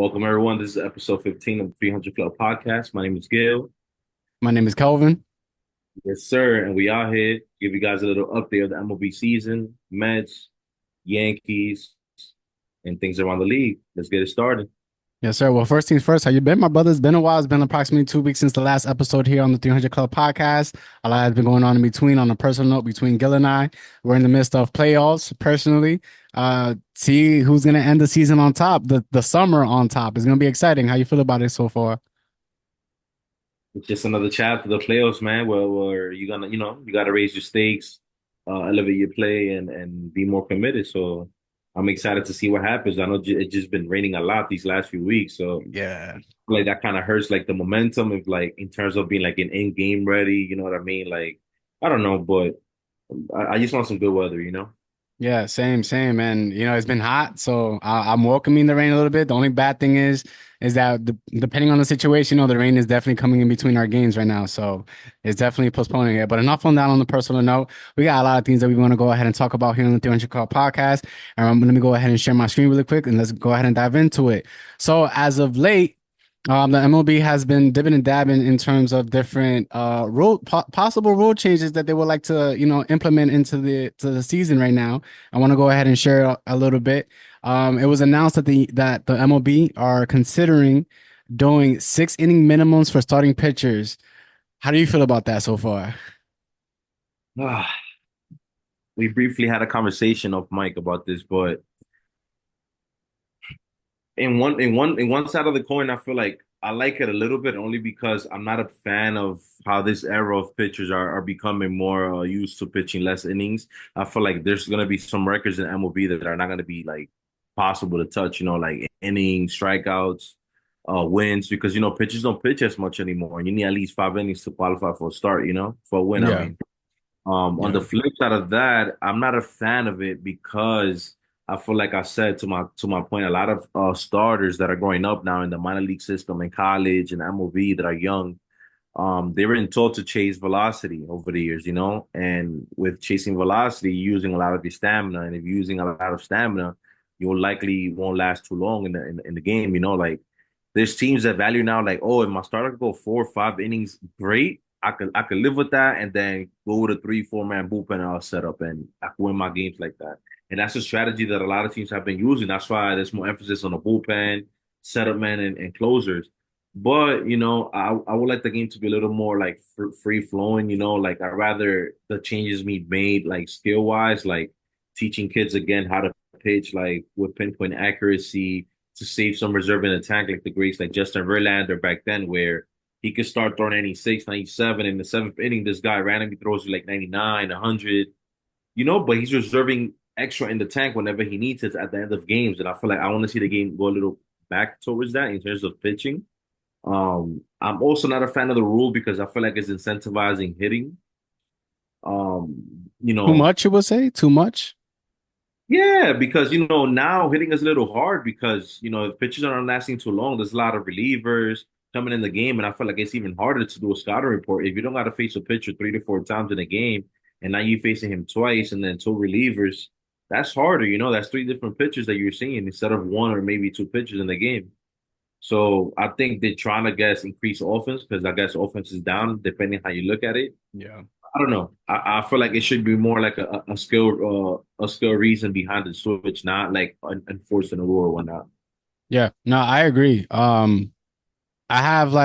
Welcome, everyone. This is episode 15 of the 300 Club podcast. My name is Gil. My name is Kelvin. Yes, sir. And we are here to give you guys a little update of the MLB season, Mets, Yankees, and things around the league. Let's get it started. Yes, sir. Well, first things first, how you been, my brother? It's been a while. It's been approximately 2 weeks since the last episode here on the 300 Club podcast. A lot has been going on in between. On a personal note, between Gil and I, we're in the midst of playoffs. Personally, see who's gonna end the season on top, the summer on top. It's gonna be exciting. How you feel about it so far? It's just another chapter of the playoffs, man, where you're gonna, you got to raise your stakes, elevate your play, and be more committed. So I'm excited to see what happens. I know it's just been raining a lot these last few weeks, so Yeah. like that kind of hurts like the momentum of like in terms of being like an in game ready. You know what I mean? Like I don't know, but I just want some good weather. Yeah, same. And it's been hot, so I'm welcoming the rain a little bit. The only bad thing is that depending on the situation, the rain is definitely coming in between our games right now, so it's definitely postponing it. But enough on that. On the personal note, we got a lot of things that we want to go ahead and talk about here on the 300 Call podcast. And let me go ahead and share my screen really quick, and let's go ahead and dive into it. So as of late. The MLB has been dipping and dabbing in terms of different possible rule changes that they would like to implement into the season right now. I want to go ahead and share a little bit. It was announced that the MLB are considering doing 6 inning minimums for starting pitchers. How do you feel about that so far? Ah, we briefly had a conversation off mic about this, but in one side of the coin, I feel like I like it a little bit only because I'm not a fan of how this era of pitchers are becoming more used to pitching less innings. I feel like there's gonna be some records in MLB that are not gonna be like possible to touch, like innings, strikeouts, wins, because pitchers don't pitch as much anymore. And you need at least 5 innings to qualify for a start, for a win, I Yeah, mean. On the yeah. flip side of that, I'm not a fan of it because I feel like I said to my point, a lot of starters that are growing up now in the minor league system in college and MLB that are young, they were taught to chase velocity over the years, and with chasing velocity, you're using a lot of your stamina, and if you're using a lot of stamina, you likely won't last too long in the game, like there's teams that value now, like, oh, if my starter could go 4 or 5 innings, great. I could live with that, and then go with a 3, 4 man bullpen I'll set up, and I can win my games like that. And that's a strategy that a lot of teams have been using. That's why there's more emphasis on the bullpen, setup man, and closers. But I would like the game to be a little more like free flowing. Like I'd rather the changes be made like skill wise, like teaching kids again how to pitch like with pinpoint accuracy to save some reserve in the tank, like the greats like Justin Verlander back then, where he could start throwing 96, 97 in the seventh inning. This guy randomly throws you like 99, 100, but he's reserving extra in the tank whenever he needs it at the end of games. And I feel like I want to see the game go a little back towards that in terms of pitching. I'm also not a fan of the rule because I feel like it's incentivizing hitting. You Too know, much, you would say? Too much? Yeah, because now hitting is a little hard because if pitchers aren't lasting too long, there's a lot of relievers coming in the game, and I feel like it's even harder to do a scouting report if you don't got to face a pitcher 3 to 4 times in a game, and now you're facing him twice and then two relievers. That's harder, That's three different pitchers that you're seeing instead of one or maybe two pitchers in the game. So I think they're trying to guess increase offense because I guess offense is down depending how you look at it. Yeah. I don't know. I feel like it should be more like a skill reason behind the switch, not like enforcing a rule or whatnot. Yeah. No, I agree. I have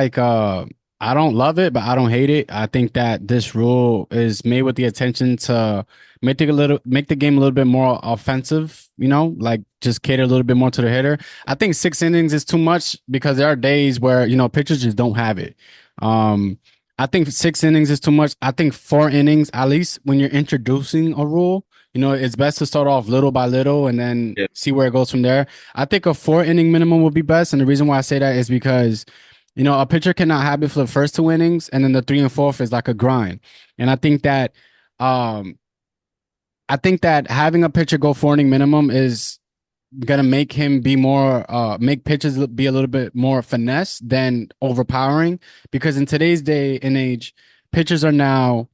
I don't love it, but I don't hate it. I think that this rule is made with the intention to make the game a little bit more offensive, like just cater a little bit more to the hitter. I think 6 innings is too much because there are days where, pitchers just don't have it. Um, I think 6 innings is too much. I think 4 innings, at least when you're introducing a rule, it's best to start off little by little and then Yeah, see where it goes from there. I think a 4 inning minimum would be best. And the reason why I say that is because a pitcher cannot have it for the first 2 innings, and then the three and fourth is like a grind. And um, I think that having a pitcher go 4 inning minimum is gonna make him make pitches be a little bit more finesse than overpowering. Because in today's day and age, pitchers are now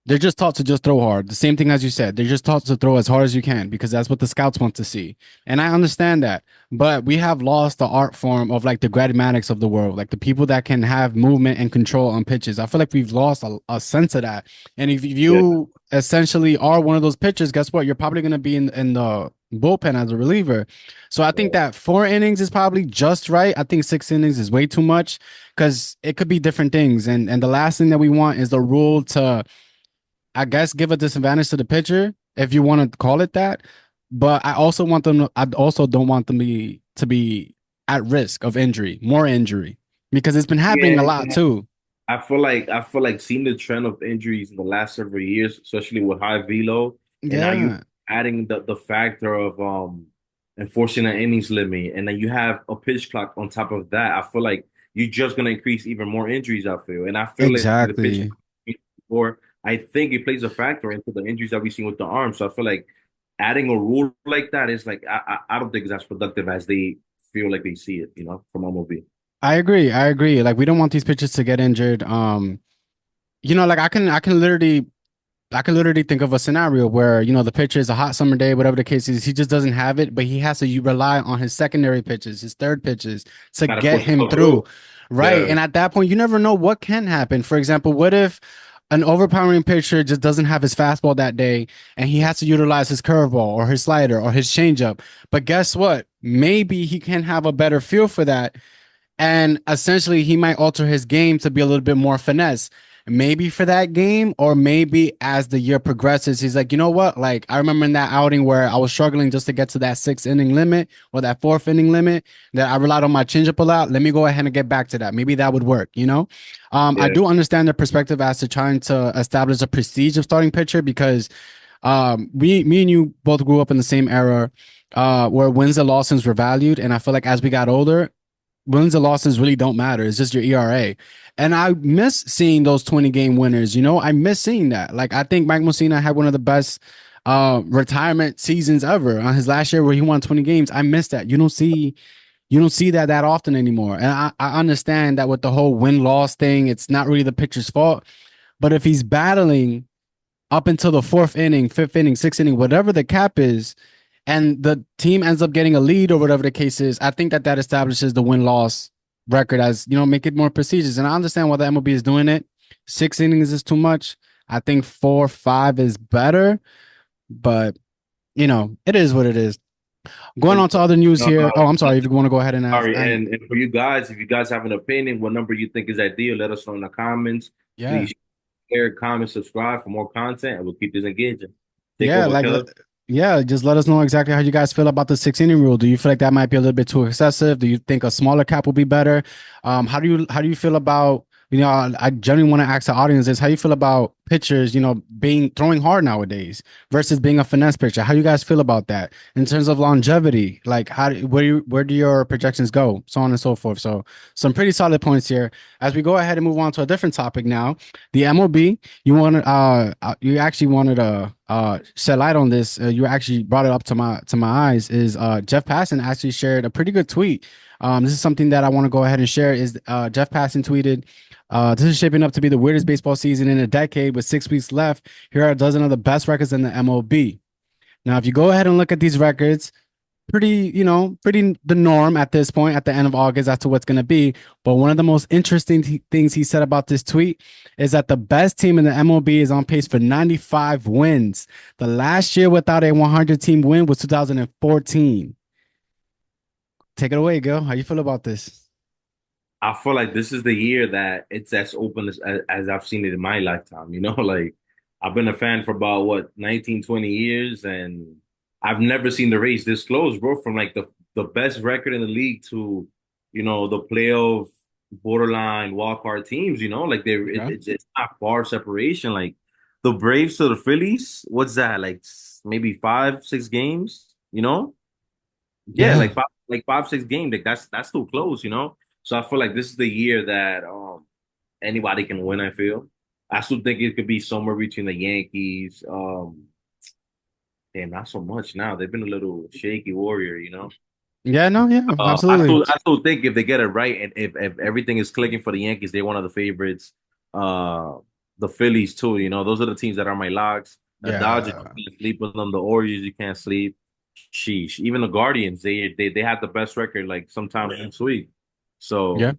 They're just taught to just throw hard. The same thing as you said. They're just taught to throw as hard as you can because that's what the scouts want to see. And I understand that. But we have lost the art form of like the gradmatics of the world, like the people that can have movement and control on pitches. I feel like we've lost a sense of that. And if Yeah. you essentially are one of those pitchers, guess what? You're probably going to be in the bullpen as a reliever. So I think Yeah. that 4 innings is probably just right. I think 6 innings is way too much because it could be different things. And the last thing that we want is the rule to, I guess, give a disadvantage to the pitcher if you want to call it that. But I also want them. I also don't want them to be at risk of injury, more injury, because it's been happening a lot Yeah. too. I feel like seeing the trend of injuries in the last several years, especially with high velo, and now you Yeah, adding the factor of enforcing an innings limit, and then you have a pitch clock on top of that. I feel like you're just gonna increase even more injuries. I feel, and I feel like the pitch exactly. or I think it plays a factor into the injuries that we've seen with the arm. So I feel like adding a rule like that is like I don't think it's as productive as they feel like they see it, from MLB. I agree. I agree. Like we don't want these pitchers to get injured. Like I can literally think of a scenario where, the pitcher is a hot summer day, whatever the case is, he just doesn't have it, but he has to rely on his secondary pitches, his third pitches to Gotta get push him it through. through. Right. Yeah, And at that point, you never know what can happen. For example, what if an overpowering pitcher just doesn't have his fastball that day and he has to utilize his curveball or his slider or his changeup? But guess what? Maybe he can have a better feel for that, and essentially he might alter his game to be a little bit more finesse. Maybe for that game, or maybe as the year progresses, he's like, you know what? Like, I remember in that outing where I was struggling just to get to that 6 inning limit or that 4th inning limit, that I relied on my changeup a lot. Let me go ahead and get back to that. Maybe that would work. I yeah, do understand the perspective as to trying to establish a prestige of starting pitcher because me and you both grew up in the same era where wins and losses were valued. And I feel like as we got older, wins and losses really don't matter. It's just your ERA. And I miss seeing those 20 game winners. I miss seeing that. Like, I think Mike Mussina had one of the best retirement seasons ever on his last year where he won 20 games. I miss that. You don't see that often anymore. And I understand that with the whole win loss thing, it's not really the pitcher's fault. But if he's battling up until the 4th inning, 5th inning, 6th inning, whatever the cap is, and the team ends up getting a lead or whatever the case is, I think that establishes the win loss record as, make it more prestigious. And I understand why the MLB is doing it. 6 innings is too much. I think 4, 5 is better, but it is what it is. Going and on to other news uh, here. Oh, I'm sorry. If you want to go ahead and ask, sorry, and for you guys, if you guys have an opinion, what number you think is ideal, let us know in the comments. yeah. Please share, comment, subscribe for more content, and we'll keep this engaging. Take Yeah, over, like, Keller. yeah, just let us know exactly how you guys feel about the 6 inning rule. Do you feel like that might be a little bit too excessive? Do you think a smaller cap will be better? How do you feel about, I generally want to ask the audience is how you feel about pitchers, being throwing hard nowadays versus being a finesse pitcher. How do you guys feel about that in terms of longevity? Like, where do your projections go? So on and so forth. So some pretty solid points here. As we go ahead and move on to a different topic now, the MLB. You actually wanted to shed light on this. You actually brought it up to my eyes. Is Jeff Passan actually shared a pretty good tweet. This is something that I want to go ahead and share. Is Jeff Passan tweeted, "This is shaping up to be the weirdest baseball season in a decade. With 6 weeks left, here are a dozen of the best records in the MLB." Now, if you go ahead and look at these records, pretty the norm at this point at the end of August as to what's going to be. But one of the most interesting things he said about this tweet is that the best team in the MLB is on pace for 95 wins. The last year without a 100 team win was 2014. Take it away, Gil. How you feel about this? I feel like this is the year that it's as open as I've seen it in my lifetime. Like I've been a fan for about what 19, 20 years, and I've never seen the race this close, bro. From like the best record in the league to the playoff borderline wild card teams. Like Okay. it's not far separation. Like the Braves to the Phillies, what's that? Like maybe 5, 6 games. Yeah, Yeah. like 5, 6 games. Like that's too close. So I feel like this is the year that anybody can win, I feel. I still think it could be somewhere between the Yankees. Damn, not so much now. They've been a little shaky warrior. Yeah, no, yeah, I absolutely. still I still think if they get it right and if everything is clicking for the Yankees, they're one of the favorites. the Phillies too. You know, those are the teams that are my locks. The Dodgers, Yeah. you can't sleep with them. The Orioles, you can't sleep. Sheesh. Even the Guardians, they had the best record like sometime this week. Yeah. So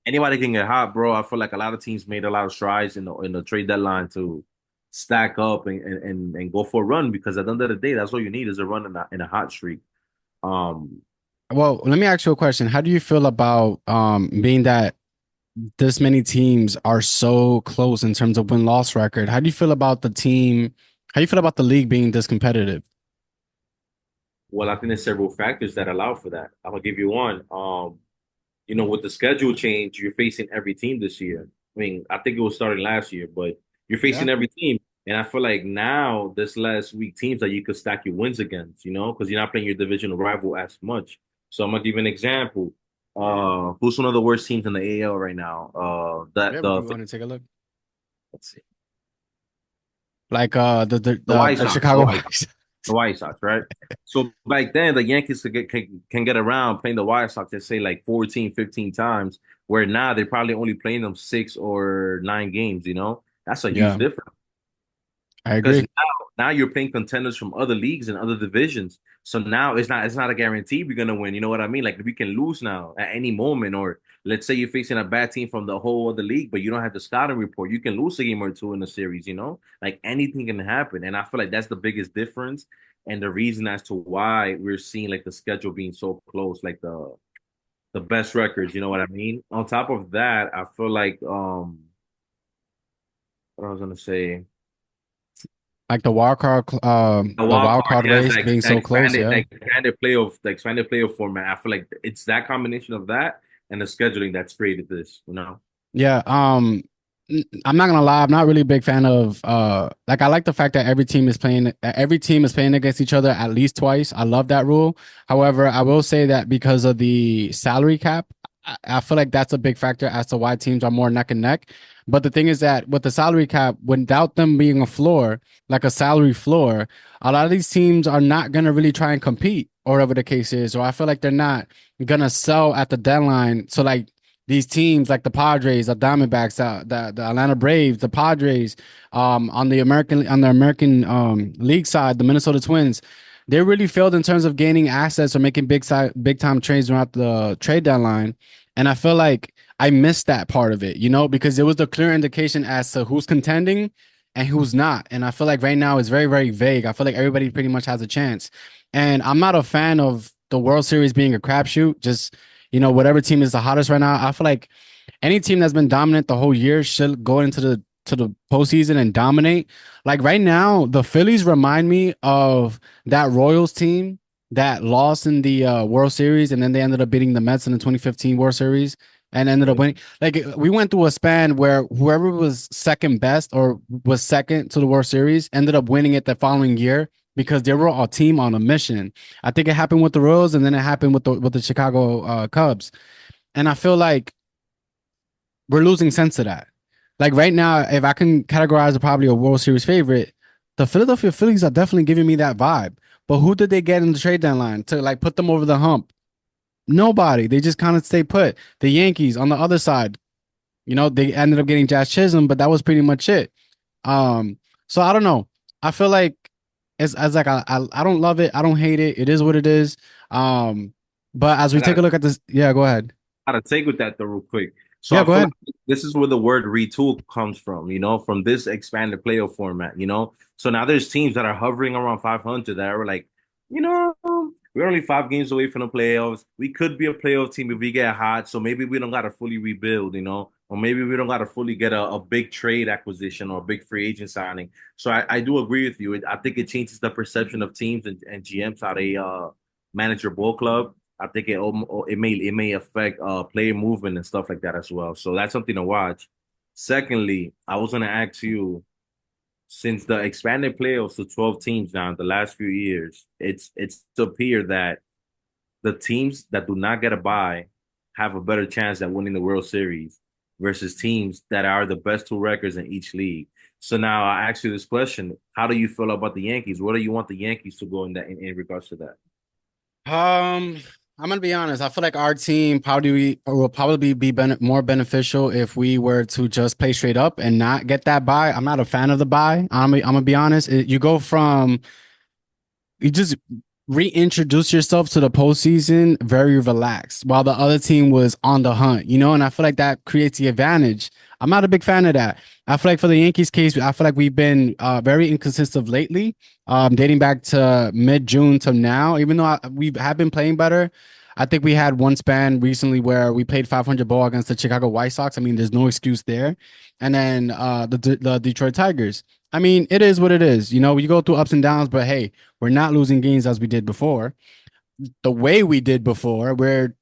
anybody can get hot, bro. I feel like a lot of teams made a lot of strides in the trade deadline to stack up and go for a run because at the end of the day, that's all you need is a run in a hot streak. Um, Well, let me ask you a question. How do you feel about being that this many teams are so close in terms of win-loss record? How do you feel about the team? How do you feel about the league being this competitive? well, I think there's several factors that allow for that. I'm gonna give you one. You know, with the schedule change, you're facing every team this year. I mean, I think it was starting last year, but you're Yeah. facing every team. And I feel like now this last week teams that you could stack your wins against, you know, because you're not playing your divisional rival as much. So I'm gonna give you an example. Who's one of the worst teams in the AL right now? That Yeah, we the can go and take a look. let's see, Like the White the Sox, the Chicago White Sox, White the White Sox, right? So back then the Yankees can get around playing the White Sox, let's say like 14, 15 times, where now they're probably only playing them 6 or 9 games, you know? That's a huge Yeah, difference. I Because agree. now you're playing contenders from other leagues and other divisions. So now it's not a guarantee we're gonna win. You know what I mean? Like we can lose now at any moment, or let's say you're facing a bad team from the whole other league, but you don't have the scouting report. You can lose a game or two in the series. You know, like anything can happen. And I feel like that's the biggest difference and the reason as to why we're seeing like the schedule being so close, like the best records. You know what I mean? On top of that, I feel like what I was gonna say. Like The the wild wild card, card yes, race being so close. Yeah. the expanded playoff format. I feel like it's that combination of that and the scheduling that's created this, you know. Yeah, I'm not gonna lie, I'm not really a big fan of like I like the fact that every team is playing against each other at least twice. I love that rule. However, I will say that because of the salary cap, I feel like that's a big factor as to why teams are more neck and neck. But the thing is that with the salary cap, without them being a floor, like a salary floor, a lot of these teams are not gonna really try and compete, or whatever the case is. Or I feel like they're not gonna sell at the deadline. So like these teams like the Padres, the Diamondbacks, the Atlanta Braves, the Padres, on the American League side, the Minnesota Twins, they really failed in terms of gaining assets or making big time trades throughout the trade deadline. And I feel like I missed that part of it, because it was the clear indication as to who's contending and who's not. And I feel like right now it's very, very vague. I feel like everybody pretty much has a chance. And I'm not a fan of the World Series being a crapshoot. Just whatever team is the hottest right now. I feel like any team that's been dominant the whole year should go into the postseason and dominate. Like right now, the Phillies remind me of that Royals team that lost in the World Series, and then they ended up beating the Mets in the 2015 World Series and ended up winning. Like we went through a span where whoever was second best or was second to the World Series ended up winning it the following year because they were a team on a mission. I think it happened with the Royals, and then it happened with the Chicago Cubs. And I feel like we're losing sense of that. Like right now, if I can categorize probably a World Series favorite, the Philadelphia Phillies are definitely giving me that vibe. But who did they get in the trade deadline to like put them over the hump? Nobody. They just kind of stay put. The Yankees on the other side, they ended up getting Josh Chisholm, but that was pretty much it. Um, so I don't know. I feel like it's as like I don't love it. I don't hate it. It is what it is. Um, but as we I take got a look at this, yeah, go ahead. to take with that though, real quick. So Yeah, I go feel ahead. like this is where the word retool comes from, you know, from this expanded playoff format, you know. So now there's teams that are hovering around 500 that are like, you know, we're only 5 games away from the playoffs. We could be a playoff team if we get hot. So maybe we don't got to fully rebuild, you know, or maybe we don't got to fully get a big trade acquisition or a big free agent signing. So I do agree with you. I think it changes the perception of teams and GMs how they manage your ball club. I think it may affect player movement and stuff like that as well. So that's something to watch. Secondly, I was gonna ask you, since the expanded playoffs to 12 teams now in the last few years, it's appear that the teams that do not get a bye have a better chance at winning the World Series versus teams that are the best two records in each league. So now I ask you this question: how do you feel about the Yankees? Where do you want the Yankees to go in that in regards to that? I'm gonna be honest. I feel like our team probably will probably be more beneficial if we were to just play straight up and not get that bye. I'm not a fan of the bye. I'm gonna be honest. You go from you just reintroduce yourself to the postseason very relaxed while the other team was on the hunt, and I feel like that creates the advantage. I'm not a big fan of that. I feel like for the Yankees case, I feel like we've been very inconsistent lately, dating back to mid-June to now. Even though we have been playing better, I think we had one span recently where we played 500 ball against the Chicago White Sox. I mean, there's no excuse there. And then the Detroit Tigers. I mean, it is what it is. You go through ups and downs, but hey, we're not losing games as we did before. The way we did before, we're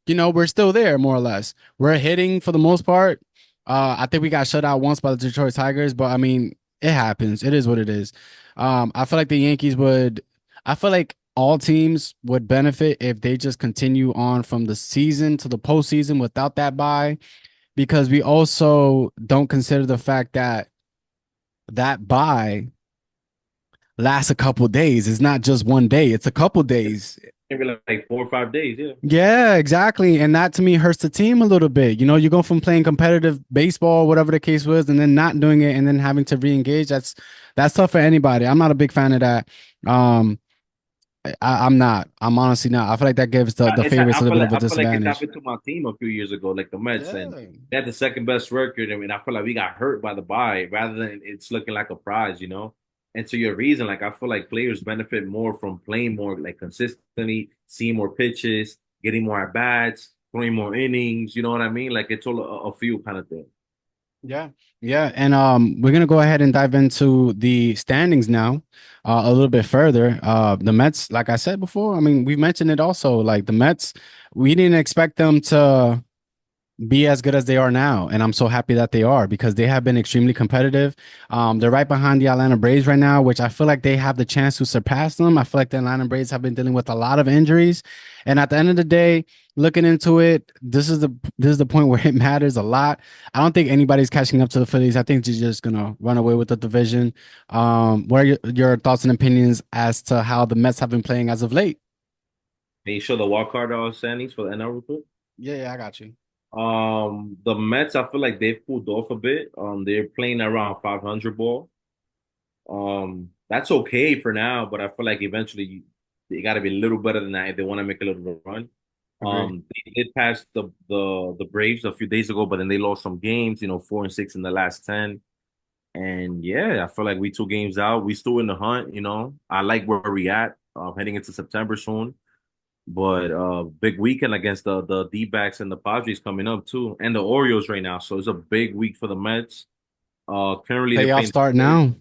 still there more or less. We're hitting for the most part. I think we got shut out once by the Detroit Tigers, but I mean, it happens. It is what it is. I feel like the Yankees would. I feel like all teams would benefit if they just continue on from the season to the postseason without that bye, because we also don't consider the fact that that bye lasts a couple days. It's not just one day, it's a couple days. Maybe like 4 or 5 days. Yeah. Yeah, exactly. And that to me hurts the team a little bit. You go from playing competitive baseball, whatever the case was, and then not doing it and then having to re-engage. That's tough for anybody. I'm not a big fan of that. Um, I'm not. I'm honestly not. I feel like that gives the favorites a little bit of a I feel like it disadvantage. happened to my team a few years ago, like the Mets, and Yeah. they had the second best record. I mean, I feel like we got hurt by the bye rather than it's looking like a prize. And to your reason, like I feel like players benefit more from playing more like consistently, seeing more pitches, getting more at bats, throwing more innings. You know what I mean? Like it's all a feel kind of thing. Yeah, yeah, and we're gonna go ahead and dive into the standings now, a little bit further. The Mets, like I said before, I mean, we mentioned it also. Like the Mets, we didn't expect them to be as good as they are now. And I'm so happy that they are because they have been extremely competitive. They're right behind the Atlanta Braves right now, which I feel like they have the chance to surpass them. I feel like the Atlanta Braves have been dealing with a lot of injuries. And at the end of the day, looking into it, this is the point where it matters a lot. I don't think anybody's catching up to the Phillies. I think they're just gonna run away with the division. What are your thoughts and opinions as to how the Mets have been playing as of late? And you show the wild card standings for the NL report. Yeah, yeah, I got you. The Mets, I feel like they've pulled off a bit. They're playing around 500 ball. That's okay for now, but I feel like eventually they got to be a little better than that if they want to make a little run. Agree. They did pass the Braves a few days ago, but then they lost some games. 4-6 in the last 10. And yeah, I feel like we 2 games out. We still in the hunt. I like where we at. Heading into September soon, but big weekend against the D-backs and the Padres coming up too, and the Orioles right now. So it's a big week for the Mets. Currently they're Playoff playing. start now.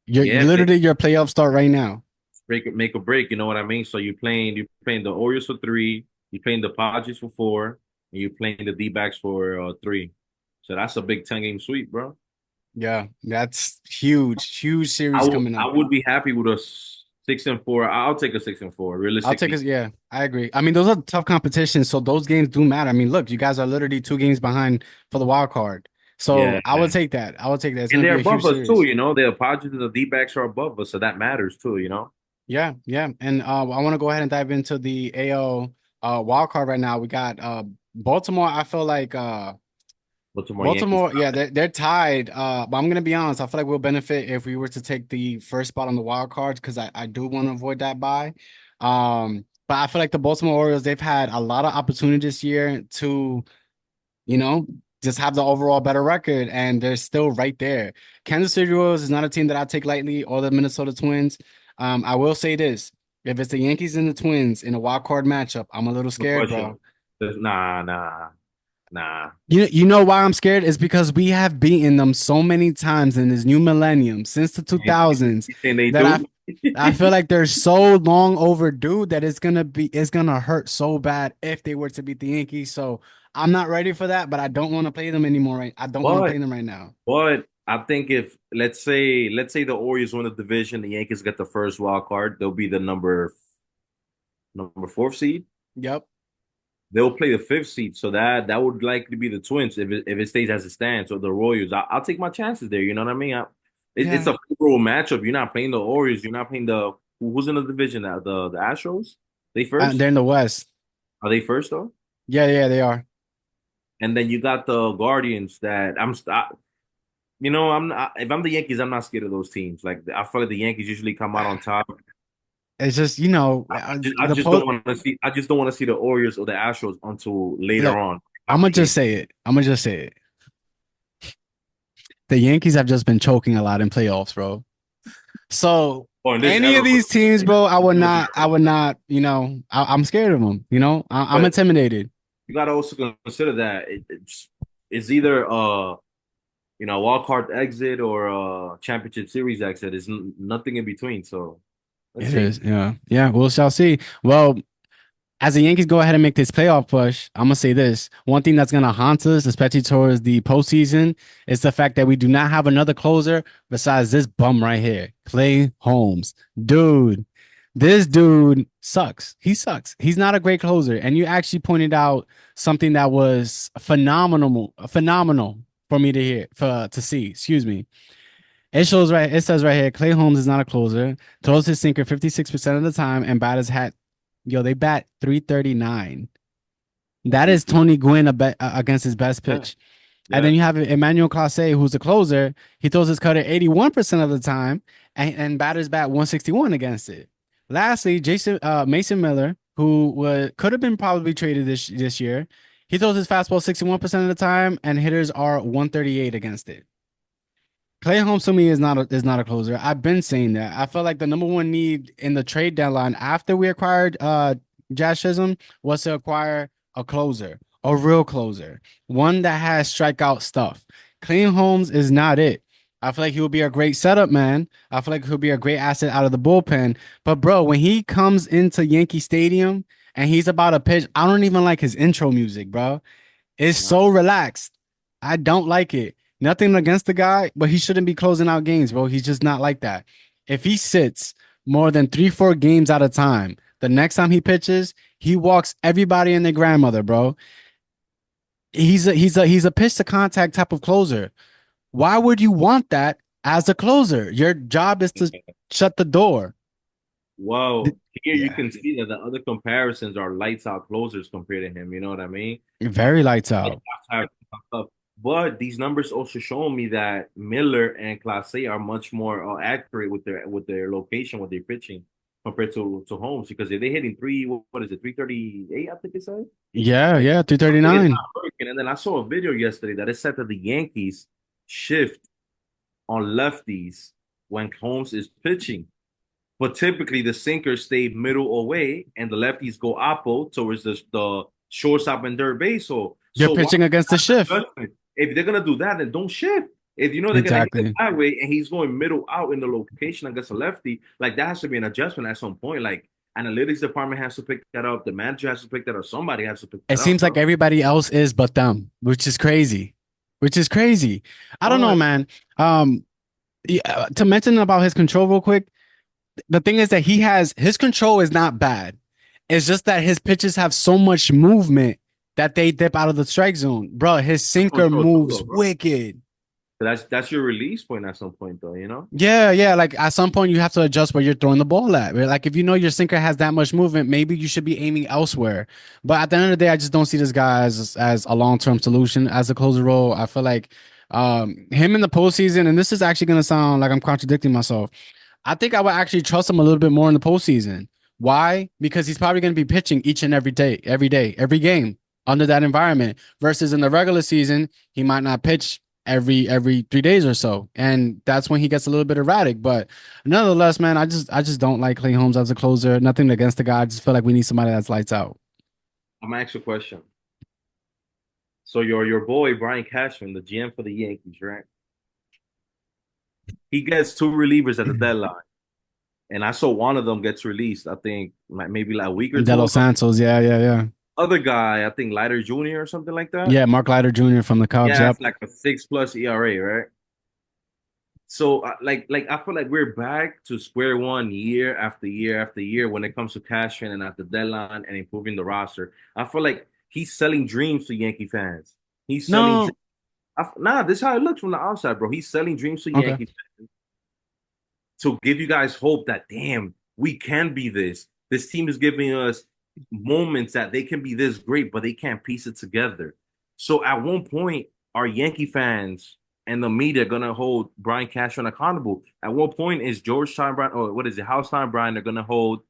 You're Yeah, literally your playoff start right now. make a break. You know what I mean? So you playing the Orioles for 3, you playing the Padres for 4, and you playing the D-backs for 3. So that's a big 10-game sweep, bro. Yeah, that's huge, huge I series would coming I up. would be happy with a 6-4. I'll take a 6-4 I'll take realistically. it. Yeah, I agree. I mean, those are tough competitions, so those games do matter. I mean, look, you guys are literally 2 games behind for the wild card. So Yeah, I would take that. I would take that. It's and gonna they're be a above huge us too. series. The Padres and the D-backs are above us, so that matters too. Yeah, yeah. And I want to go ahead and dive into the AL wild card right now. We got Baltimore. I feel like Baltimore Yankees. Baltimore, yeah, they're tied. But I'm gonna be honest. I feel like we'll benefit if we were to take the first spot on the wild cards because I do want to avoid that bye. But I feel like the Baltimore Orioles, they've had a lot of opportunity this year to, you know, just have the overall better record, and they're still right there. Kansas City Royals is not a team that I take lightly, or the Minnesota Twins. I will say this: if it's the Yankees and the Twins in a wild card matchup, I'm a little No scared, question. bro. Nah, nah, nah. You know why I'm scared is because we have beaten them so many times in this new millennium since the You 2000s think they that do? I feel like they're so long overdue that it's gonna hurt so bad if they were to beat the Yankees. So I'm not ready for that, but I don't want to play them anymore. I don't want to But play them right now. but I think if let's say the Orioles win the division, the Yankees get the first wild card, they'll be the number 4 seed. Yep. They'll play the 5th seed, so that would likely be the Twins if it stays as it stands, or the Royals. I'll take my chances there. You know what I mean? It's Yeah. a favorable matchup. You're not playing the Orioles. You're not playing who's in the division now. The Astros. They first. They're in the West. Are they first though? Yeah, yeah, they are. And then you got the Guardians that I'm not, if I'm the Yankees, I'm not scared of those teams. Like I feel like the Yankees usually come out on top. It's just, I the just don't post. want to see. I just don't want to see the Orioles or the Astros until later Look, on. I'm gonna just Game. say it. I'm gonna just say it. The Yankees have just been choking a lot in playoffs, bro. So Or in this any of era, these teams, bro, I would not, I'm scared of them. I'm but intimidated. you got to also consider that it's either wild card exit or championship series exit. There's nothing in between. So let's It see. is, yeah, yeah. We shall see. Well, as the Yankees go ahead and make this playoff push, I'm gonna say this: one thing that's gonna haunt us, especially towards the postseason, is the fact that we do not have another closer besides this bum right here, Clay Holmes. Dude, this dude sucks. He sucks. He's not a great closer. And you actually pointed out something that was phenomenal for me to hear, for to see. Excuse me. It shows right. It says right here, Clay Holmes is not a closer. Throws his sinker 56% of the time, and batters hat. Yo, they bat 339. That is Decent. Tony Gwynn against his best Yeah, pitch. And then yeah. you have Emmanuel Clase, who's a closer. He throws his cutter 81% of the time, and batters bat 161 against it. Lastly, Mason Miller, who could have been probably traded this year. He throws his fastball 61% of the time, and hitters are 138 against it. Clay Holmes to me is not a closer. I've been saying that. I felt like the number one need in the trade deadline after we acquired Jazz Chisholm was to acquire a closer, a real closer, one that has strikeout stuff. Clay Holmes is not it. I feel like he will be a great setup man. I feel like he'll be a great asset out of the bullpen. But bro, when he comes into Yankee Stadium and he's about to pitch, I don't even like his intro music, bro. It's No. so relaxed. I don't like it. Nothing against the guy, but he shouldn't be closing out games, bro. He's just not like that. If he sits more than 3, 4 games at a time, the next time he pitches, he walks everybody and their grandmother, bro. He's a pitch to contact type of closer. Why would you want that as a closer? Your job is to shut the door. Well, here you Yeah, can see that the other comparisons are lights out closers compared to him. You know what I mean? I very feel lights like out. that's how. But these numbers also show me that Miller and Class A are much more accurate with their location, with their pitching compared to Holmes. Because if they're hitting what is it, 338? I think it said. Yeah, Like yeah, something is 339. not working. And then I saw a video yesterday that it said that the Yankees shift on lefties when Holmes is pitching. But typically the sinkers stay middle away and the lefties go oppo towards the shortstop and third base. You're So why pitching against the shift. adjustment? If they're gonna do that, then don't shift. If you know they're gonna hit it Exactly. that way and he's going middle out in the location against a lefty, like that has to be an adjustment at some point. Like analytics department has to pick that up, the manager has to pick that up, somebody has to pick It that up, seems like bro. everybody else is but them, which is crazy. Which is crazy. I don't know, But man. Yeah, to mention about his control real quick, the thing is that his control is not bad. It's just that his pitches have so much movement that they dip out of the strike zone. Bro, his sinker control too, moves though, bro. wicked. That's your release point at some point, though. Yeah, yeah. Like at some point, you have to adjust where you're throwing the ball at. Right? Like if you know your sinker has that much movement, maybe you should be aiming elsewhere. But at the end of the day, I just don't see this guy as a long term solution as a closer role. I feel like him in the postseason, and this is actually going to sound like I'm contradicting myself. I think I would actually trust him a little bit more in the postseason. Why? Because he's probably going to be pitching each and every day, every game under that environment. Versus in the regular season, he might not pitch every 3 days or so, and that's when he gets a little bit erratic. But nonetheless, man, I just don't like Clay Holmes as a closer. Nothing against the guy. I just feel like we need somebody that's lights out. I'm gonna ask you a question. So your boy Brian Cashman, the GM for the Yankees, right? He gets two relievers at the deadline, and I saw one of them gets released. I think maybe like a week or De two Los ago. Santos, yeah, yeah, yeah, Other guy, I think Leiter Jr. or something like that. yeah. Mark Leiter Jr. from the Cubs. Yeah, Yep. it's like a 6+ ERA, right? So like I feel like we're back to square one year after year after year when it comes to Cashman and at the deadline and improving the roster. I feel like he's selling dreams to Yankee fans. He's selling No. dreams. Nah, this is how it looks from the outside, bro. He's selling dreams to Okay. Yankees to give you guys hope that damn, we can be this. This team is giving us moments that they can be this great, but they can't piece it together. So at one point, are Yankee fans and the media gonna hold Brian Cashman accountable? At what point is George Steinbrenner or what is it, Hal Steinbrenner gonna hold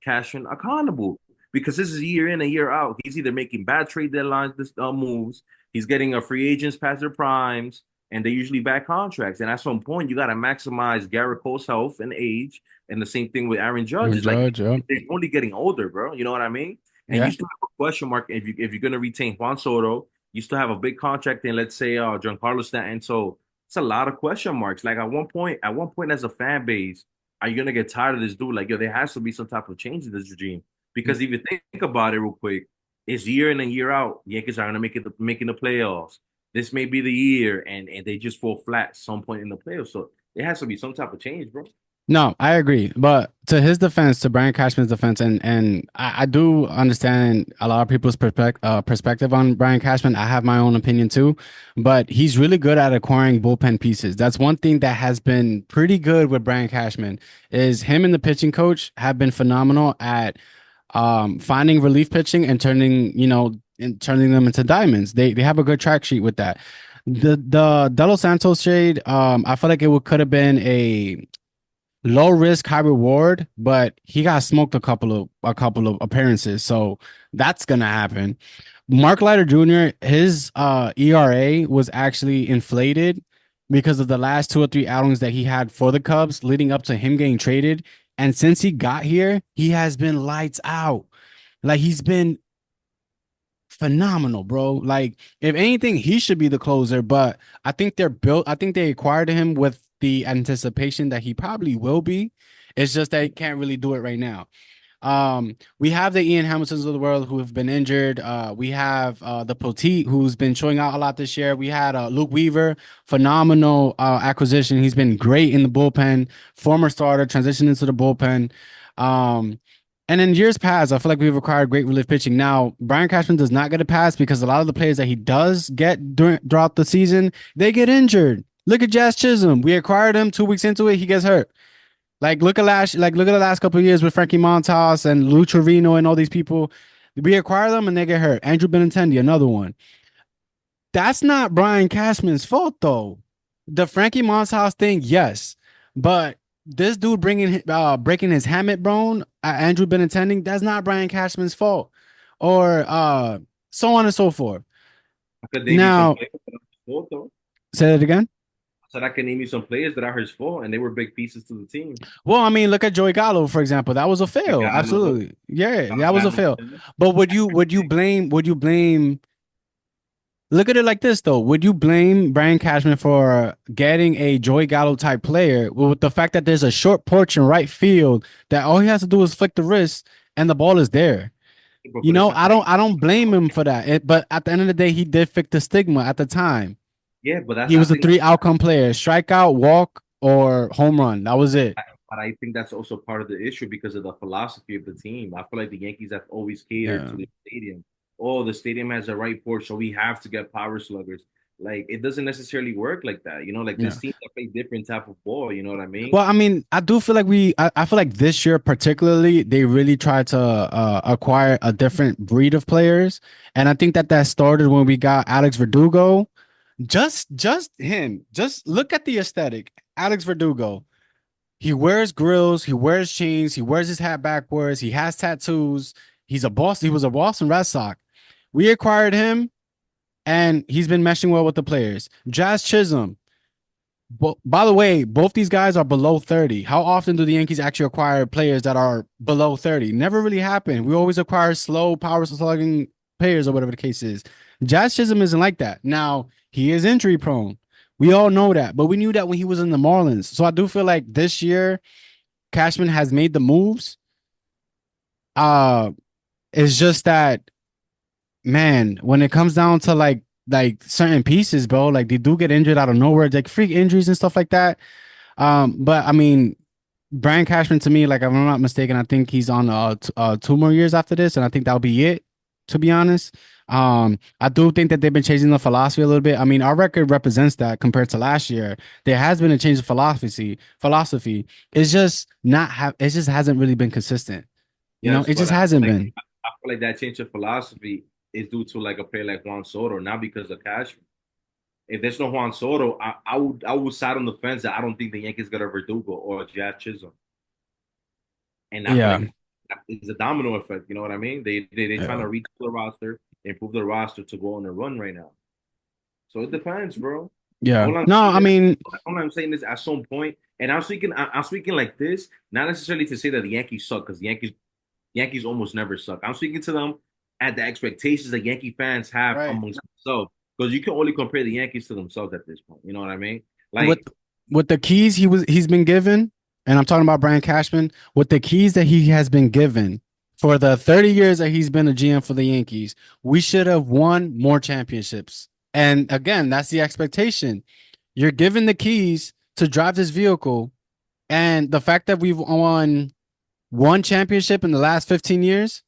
Cashman accountable? Because this is year in and year out. He's either making bad trade deadlines, moves. He's getting a free agents past their primes, and they're usually bad contracts. And at some point, you got to maximize Garrett Cole's health and age, and the same thing with Aaron Judge. Aaron It's like Judge, yep. they're only getting older, bro. You know what I mean? And you Yeah. still have a question mark if you're gonna retain Juan Soto. You still have a big contract in, let's say, Giancarlo Stanton. So it's a lot of question marks. Like at one point, as a fan base, are you gonna get tired of this dude? Like, yo, there has to be some type of change in this regime. Because if you think about it real quick, it's year in and year out. Yankees are gonna making the playoffs. This may be the year, and they just fall flat some point in the playoffs. So there has to be some type of change, bro. No, I agree. But to his defense, to Brian Cashman's defense, and I do understand a lot of people's perspective on Brian Cashman. I have my own opinion too, but he's really good at acquiring bullpen pieces. That's one thing that has been pretty good with Brian Cashman is him and the pitching coach have been phenomenal at finding relief pitching and turning them into diamonds. They have a good track sheet with that. The Delos Santos trade, I feel like could have been a low risk, high reward, but he got smoked a couple of appearances, so that's gonna happen. Mark Leiter Jr., his ERA was actually inflated because of the last two or three outings that he had for the Cubs leading up to him getting traded. And since he got here, he has been lights out. Like he's been phenomenal, bro. Like, if anything, he should be the closer, but I think they acquired him with the anticipation that he probably will be. It's just that he can't really do it right now. We have the Ian Hamiltons of the world who have been injured. We have the Poteet who's been showing out a lot this year. We had Luke Weaver, phenomenal acquisition. He's been great in the bullpen, former starter, transitioned into the bullpen. Um, and in years past, I feel like we've acquired great relief pitching. Now, Brian Cashman does not get a pass because a lot of the players that he does get throughout the season, they get injured. Look at Jazz Chisholm. We acquired him 2 weeks into it, he gets hurt. Look at the last couple of years with Frankie Montas and Lou Trevino and all these people. We acquire them and they get hurt. Andrew Benintendi, another one. That's not Brian Cashman's fault though. The Frankie Montas thing, yes, but this dude breaking his hamate bone, Andrew Benintendi, that's not Brian Cashman's fault, or so on and so forth. I could name you some Now, players that are his fault, though. say that again. I said I can name you some players that are his fault, and they were big pieces to the team. Well, I mean, look at Joey Gallo, for example. That was a fail. Gallo, Absolutely. Yeah, that was a Gallo, fail. But would you blame look at it like this though? Would you blame Brian Cashman for getting a Joey Gallo type player with the fact that there's a short porch in right field that all he has to do is flick the wrist and the ball is there? but it's not. I don't blame him for that. But at the end of the day, he did fit the stigma at the time. Yeah, but that's He I was a think three outcome player: strikeout, walk, or home run. That was it. but I think that's also part of the issue because of the philosophy of the team. I feel like the Yankees have always catered Yeah. to the stadium. Oh, the stadium has a right porch, so we have to get power sluggers. Like it doesn't necessarily work like that. You know, like Yeah. this team that play different type of ball. You know what I mean? Well, I mean, I do feel like I feel like this year particularly, they really tried to acquire a different breed of players, and I think that started when we got Alex Verdugo. Just him. Just look at the aesthetic. Alex Verdugo. He wears grills. He wears chains. He wears his hat backwards. He has tattoos. He was a Boston Red Sox. We acquired him, and he's been meshing well with the players. Jazz Chisholm. But by the way, both these guys are below 30. How often do the Yankees actually acquire players that are below 30? Never really happen. We always acquire slow, power slugging players or whatever the case is. Jazz Chisholm isn't like that. Now, he is injury prone. We all know that, but we knew that when he was in the Marlins. So I do feel like this year, Cashman has made the moves. Uh, it's just that, man, when it comes down to like certain pieces, bro, like they do get injured out of nowhere, like freak injuries and stuff like that. But I mean, Brian Cashman to me, like if I'm not mistaken, I think he's on 2 more years after this, and I think that'll be it. To be honest, I do think that they've been changing the philosophy a little bit. I mean, our record represents that compared to last year. There has been a change of philosophy. It's just not have. It just hasn't really been consistent. Yes, It but just hasn't like been. I feel like that change of philosophy is due to like a player like Juan Soto, not because of cash. If there's no Juan Soto, I would side on the fence that I don't think the Yankees got a Verdugo or a Jazz Chisholm, and I feel Yeah. like it's a domino effect. You know what I mean? They trying Yeah. to retool the roster, improve the roster to go on a run right now. So it depends, bro. Yeah. All I'm No, saying I is, mean, all I'm saying is, at some point, and I'm speaking like this, not necessarily to say that the Yankees suck, because Yankees almost never suck. I'm speaking to them at the expectations that Yankee fans have right. amongst themselves, because you can only compare the Yankees to themselves at this point. You know what I mean? With Like, with the keys he's been given, and I'm talking about Brian Cashman, with the keys that he has been given for the 30 years that he's been a GM for the Yankees, we should have won more championships. And again, that's the expectation. You're given the keys to drive this vehicle, and the fact that we've won one championship in the last 15 years,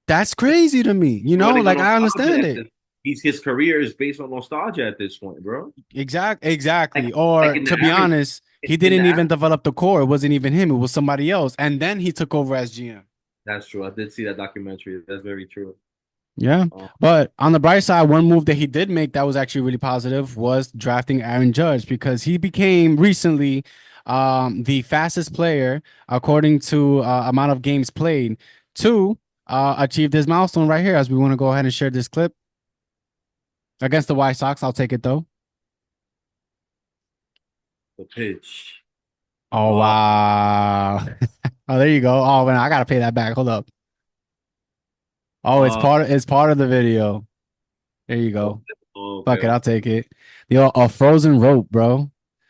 that's crazy to me. You know, running on like I nostalgia understand at it. this. His career is based on nostalgia at this point, bro. Exactly. Like Or in the to be average, honest, he in the didn't even develop the core. It wasn't even him. It was somebody else. And then he took over as GM. That's true. I did see that documentary. That's very true. Yeah. Um, But on the bright side, one move that he did make that was actually really positive was drafting Aaron Judge because he became recently the fastest player according to amount of games played to achieve this milestone right here. As we want to go ahead and share this clip against the White Sox. I'll take it though. the pitch. Oh Uh, wow. Oh, there you go. Oh man, I gotta pay that back. Hold up. Oh, uh, it's part of the video. There you okay, go. okay, Fuck it, I'll okay. take it. Yo, a frozen rope, bro.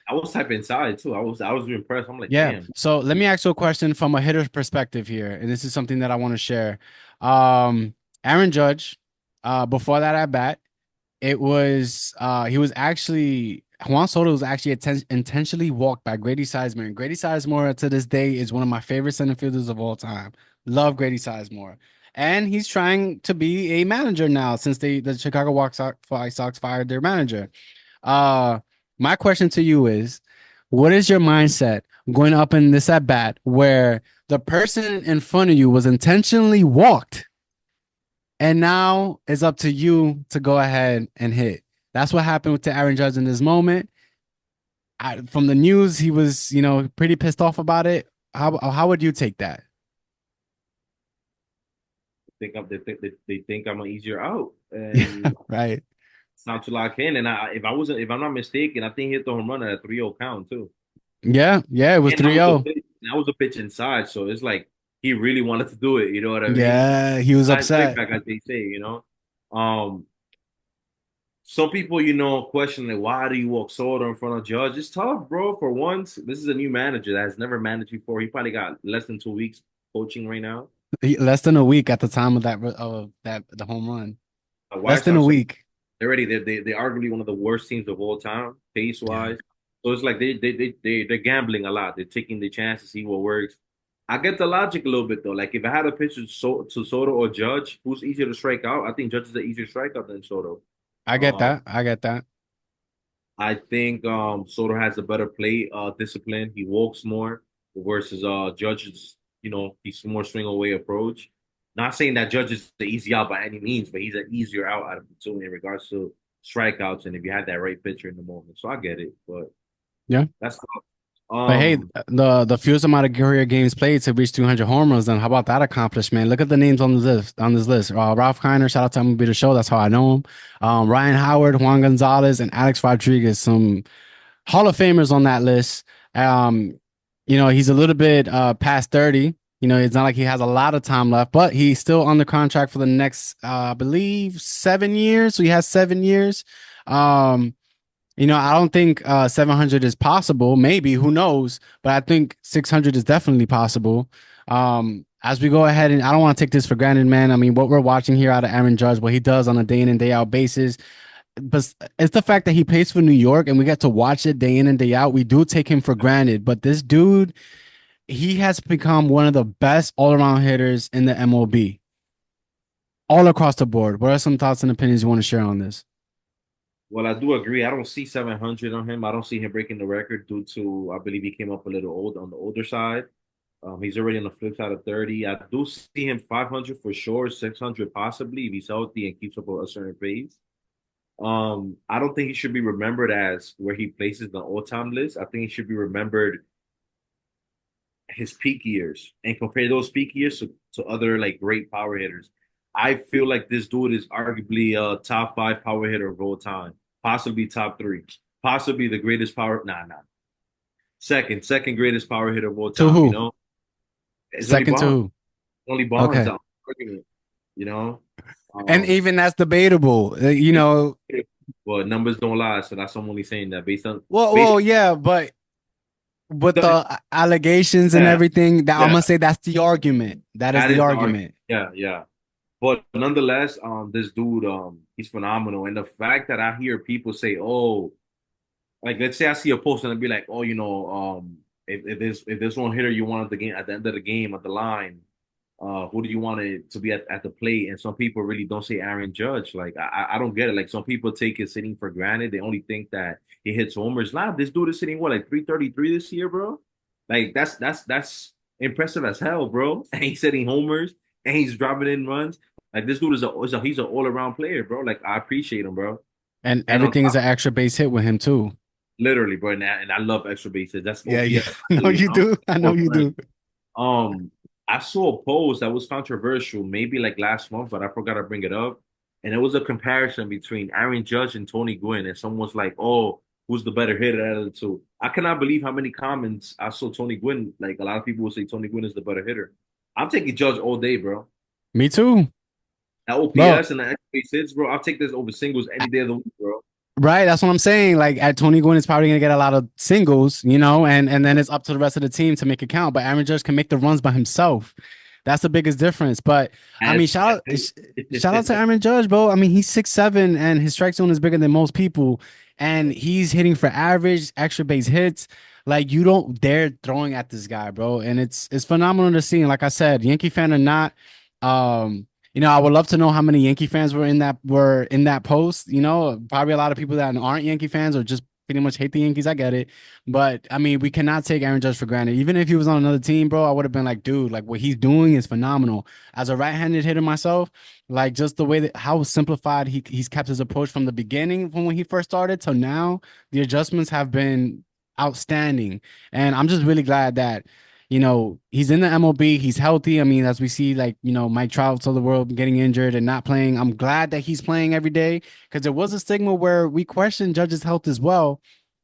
I was typing inside too. I was impressed. I'm like, Yeah. damn. So let me ask you a question from a hitter's perspective here, and this is something that I want to share. Um, Aaron Judge, before that at bat, it was he was actually Juan Soto was actually intentionally walked by Grady Sizemore. And Grady Sizemore to this day is one of my favorite center fielders of all time. Love Grady Sizemore. And he's trying to be a manager now since the Chicago White Sox fired their manager. Uh my question to you is what is your mindset going up in this at bat where the person in front of you was intentionally walked and now it's up to you to go ahead and hit. That's what happened to Aaron Judge in this moment. From the news, he was, pretty pissed off about it. How would you take that? They think I'm an easier out, and Right. it's not to lock in. And if I'm not mistaken, I think he hit the home run at a 3-0 count too. Yeah. Yeah. It was And that was a 3-0. pitch. That was a pitch inside, so it's like he really wanted to do it. You know what I mean? Yeah. He was Nice upset. kickback, as they say. Um, some people, question like, why do you walk Soto in front of Judge? It's tough, bro. For once, this is a new manager that has never managed before. He probably got less than 2 weeks coaching right now. Less than a week at the time of that the home run. The Less White than a Sox, week. they're arguably one of the worst teams of all time, pace Yeah. wise. So it's like they're gambling a lot. They're taking the chance to see what works. I get the logic a little bit though. Like if I had a pitch to Soto or Judge, who's easier to strike out? I think Judge is the easier strikeout than Soto. I get Uh, that. I get that. I think Soto has a better play discipline. He walks more versus Judge's, he's more swing away approach. Not saying that Judge is the easy out by any means, but he's an easier out of the two in regards to strikeouts and if you had that right pitcher in the moment. So I get it, but Yeah. that's tough. But hey, the fewest amount of career games played to reach 200 home runs. Then how about that accomplishment? Look at the names on the list. On this list, Ralph Kiner, shout out to MLB The Show. That's how I know him. Ryan Howard, Juan Gonzalez, and Alex Rodriguez. Some Hall of Famers on that list. Um, he's a little bit past 30. It's not like he has a lot of time left, but he's still under contract for the next, I believe, 7 years. So he has 7 years. Um, I don't think 700 is possible. Maybe, who knows? But I think 600 is definitely possible. As we go ahead, and I don't want to take this for granted, man. I mean, what we're watching here out of Aaron Judge, what he does on a day in and day out basis, but it's the fact that he plays for New York and we get to watch it day in and day out. We do take him for granted, but this dude, he has become one of the best all around hitters in the MLB, all across the board. What are some thoughts and opinions you want to share on this? Well, I do agree. I don't see 700 on him. I don't see him breaking the record due to, I believe he came up a little old on the older side. He's already on the flip side of 30. I do see him 500 for sure, 600 possibly if he's healthy and keeps up a certain pace. I don't think he should be remembered as where he places the all-time list. I think he should be remembered his peak years and compare those peak years to other like great power hitters. I feel like this dude is arguably a top five power hitter of all time, possibly top three, possibly the greatest power. Nah. Second greatest power hitter of all To time. You who? know, it's only Second to Bonds. who? Only Bonds Okay. out argument. You know, And um, even that's debatable. but numbers don't lie. So that's I'm only saying that based on Well, based. yeah, but with The, the allegations and yeah, everything, that I'm yeah, gonna say that's the argument. That is that the is the argument. argument. Yeah. But nonetheless, this dude, he's phenomenal. And the fact that I hear people say, "Oh, like let's say I see a post and I'd be like, oh, if there's one hitter you want at the game at the end of the game at the line, who do you want it to be at the plate?" And some people really don't say Aaron Judge. Like I don't get it. Like some people take his hitting for granted. They only think that he hits homers. Nah, this dude is hitting what like 333 this year, bro. Like that's impressive as hell, bro. And he's hitting homers and he's driving in runs. Like this dude is a he's an all around player, bro. Like I appreciate him, bro. And And on everything is top an extra base hit with him too. literally, bro, and I love extra bases. That's Yeah, OPS. yeah. I know you do. I know you do. Um, I saw a post that was controversial, maybe like last month, but I forgot to bring it up. And it was a comparison between Aaron Judge and Tony Gwynn, and someone's like, "Oh, who's the better hitter out of the two?" I cannot believe how many comments I saw Tony Gwynn. Like a lot of people will say Tony Gwynn is the better hitter. I'm taking Judge all day, bro. Me too. That Bro, OPS and the extra base hits, bro. I'll take this over singles any day of the week, bro. right, that's what I'm saying. Like at Tony Gwynn is probably gonna get a lot of singles, and then it's up to the rest of the team to make it count. But Aaron Judge can make the runs by himself. That's the biggest difference. But I mean, As shout out to Aaron Judge, bro. I mean, he's 6'7" and his strike zone is bigger than most people, and he's hitting for average, extra base hits. Like you don't dare throwing at this guy, bro. And it's phenomenal to see. And like I said, Yankee fan or not, I would love to know how many Yankee fans were in that post. Probably a lot of people that aren't Yankee fans or just pretty much hate the Yankees. I get it. But I mean, we cannot take Aaron Judge for granted. Even if he was on another team, bro, I would have been like, dude, like what he's doing is phenomenal. As a right-handed hitter myself, like just the way that how simplified he's kept his approach from the beginning from when he first started to now, the adjustments have been outstanding. And I'm just really glad that he's in the MLB. He's healthy. I mean, as we see, like, Mike Trout of the world getting injured and not playing. I'm glad that he's playing every day because there was a stigma where we questioned Judge's health as well.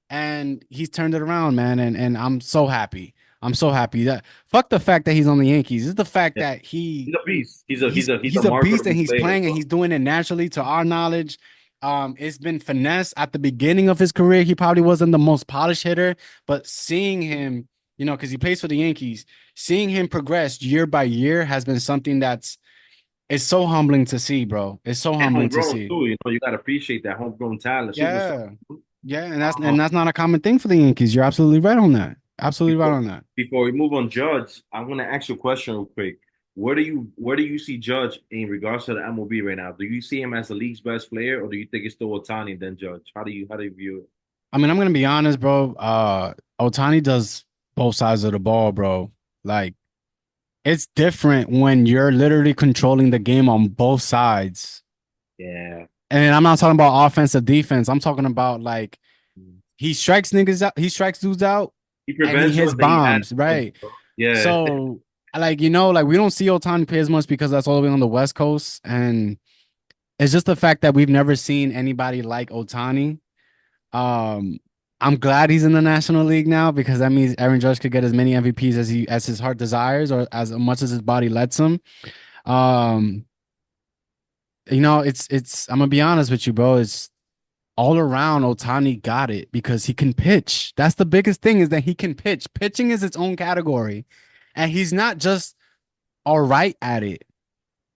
And he's turned it around, man. And I'm so happy. I'm so happy that fuck the fact that he's on the Yankees. It's the fact Yeah. that He's a beast. He's he's a a beast and marketable he's player, playing and bro. he's doing it naturally to our knowledge. It's been finesse at the beginning of his career. He probably wasn't the most polished hitter, but seeing him, because he plays for the Yankees, seeing him progress year by year has been something it's so humbling to see, bro. It's so And humbling to homegrown see. too. You gotta appreciate that homegrown talent, superstar. Yeah. Yeah, and that's Um, and that's not a common thing for the Yankees. You're absolutely right on that. Absolutely right before on that. before we move on, Judge, I'm gonna ask you a question real quick. Where do you see Judge in regards to the MLB right now? Do you see him as the league's best player, or do you think it's still Otani then Judge? How do you view it? I mean, I'm gonna be honest, bro. Otani does both sides of the ball, bro. Like it's different when you're literally controlling the game on both sides. Yeah, And I'm not talking about offensive defense. I'm talking about like he strikes niggas out, he strikes dudes out, he and he prevents hits runs and he adds bombs, runs, right? bro. Yeah, So like we don't see Otani play as much because that's all the way on the West Coast. And it's just the fact that we've never seen anybody like Otani. Um, I'm glad he's in the National League now because that means Aaron Judge could get as many MVPs as his heart desires or as much as his body lets him. Um, it's I'm gonna be honest with you, bro. It's all around Otani got it because he can pitch. That's the biggest thing is that he can pitch. Pitching is its own category. And he's not just all right at it.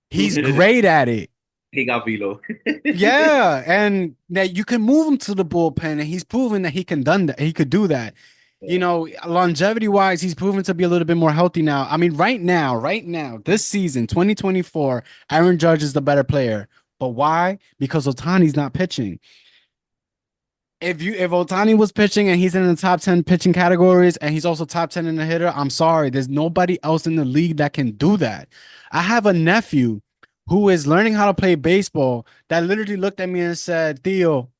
He's great at it. he got velo. Yeah, and that you can move him to the bullpen, and he's proven that he can done that. He could do that. Yeah. Longevity wise, he's proven to be a little bit more healthy now. I mean, right now, this season, 2024, Aaron Judge is the better player. But why? Because Otani's not pitching. if Otani was pitching and he's in the top 10 pitching categories and he's also top 10 in the hitter, I'm sorry. There's nobody else in the league that can do that. I have a nephew who is learning how to play baseball that literally looked at me and said, Theo,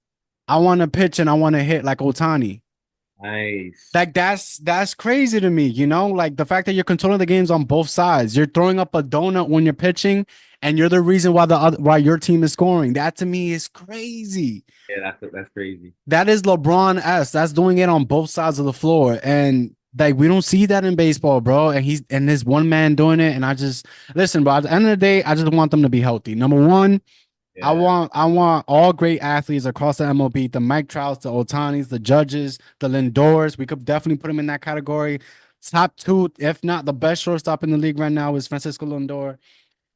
I want to pitch and I want to hit like Otani. Nice. Like that's crazy to me, you know? Like the fact that you're controlling the games on both sides. You're throwing up a donut when you're pitching, and you're the reason why why your team is scoring. That to me is crazy. Yeah, that's crazy. That is LeBron S. That's doing it on both sides of the floor. And like we don't see that in baseball, bro. And this one man doing it. And I just listen, bro. At the end of the day, I just want them to be healthy. Number one, Yeah, I want all great athletes across the MLB, the Mike Trouts, the Otanis, the Judges, the Lindors. We could definitely put him in that category. Top two, if not the best shortstop in the league right now, is Francisco Lindor.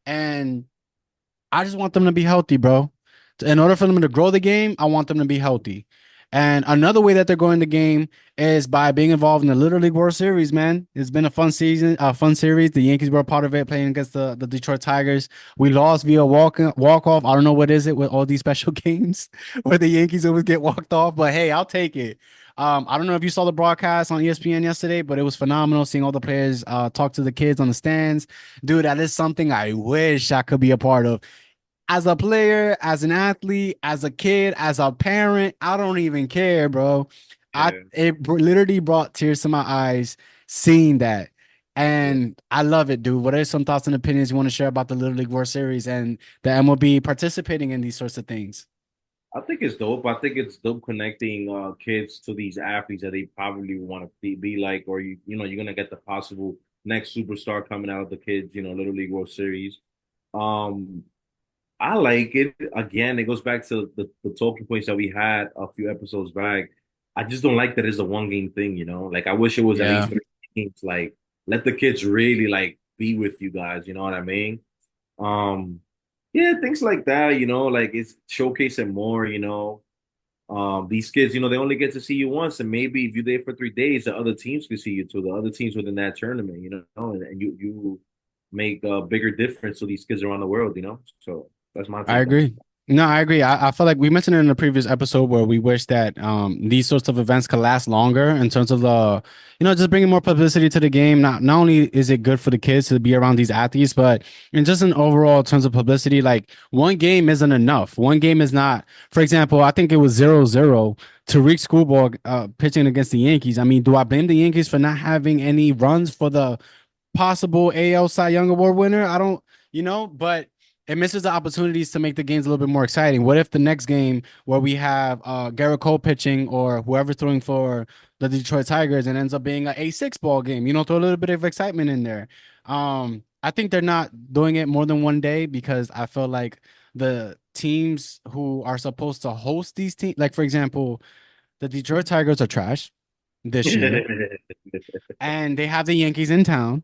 And I just want them to be healthy, bro. In order for them to grow the game, I want them to be healthy. And another way that they're growing the game is by being involved in the Little League World Series, man. It's been a fun season, a fun series. The Yankees were a part of it, playing against the Detroit Tigers. We lost via walk off. I don't know what is it with all these special games where the Yankees always get walked off, but hey, I'll take it. I don't know if you saw the broadcast on ESPN yesterday, but it was phenomenal seeing all the players talk to the kids on the stands. Dude, that is something I wish I could be a part of as a player, as an athlete, as a kid, as a parent, I don't even care, bro. yeah, Literally brought tears to my eyes seeing that. yeah. And I love it, dude. What are some thoughts and opinions you want to share about the Little League World Series and the MLB participating in these sorts of things? I think it's dope. I think it's dope connecting kids to these athletes that they probably want to be like, or you're gonna get the possible next superstar coming out of the kids, Little League World Series. Um, I like it. Again, it goes back to the talking points that we had a few episodes back. I just don't like that it's a one game thing. Like I wish it was at Yeah, least 3 games. Like let the kids really like be with you guys. You know what I mean? Um, yeah, things like that. Like it's showcasing more. These kids, they only get to see you once, and maybe if you're there for 3 days, the other teams can see you too. The other teams within that tournament, and you make a bigger difference to these kids around the world. So that's my I take on it. agree. No, I agree. I feel like we mentioned it in a previous episode where we wish that these sorts of events could last longer in terms of just bringing more publicity to the game. Not only is it good for the kids to be around these athletes, but in just an overall terms of publicity, like one game isn't enough. One game is not. For example, I think it was 0-0 Tariq Schoolball pitching against the Yankees. I mean, do I blame the Yankees for not having any runs for the possible AL Cy Young Award winner? I don't, but it misses the opportunities to make the games a little bit more exciting. What if the next game where we have Garrett Cole pitching or whoever's throwing for the Detroit Tigers and ends up being a 6 ball game? Throw a little bit of excitement in there. I think they're not doing it more than one day because I feel like the teams who are supposed to host these teams, like for example, the Detroit Tigers are trash this year, and they have the Yankees in town.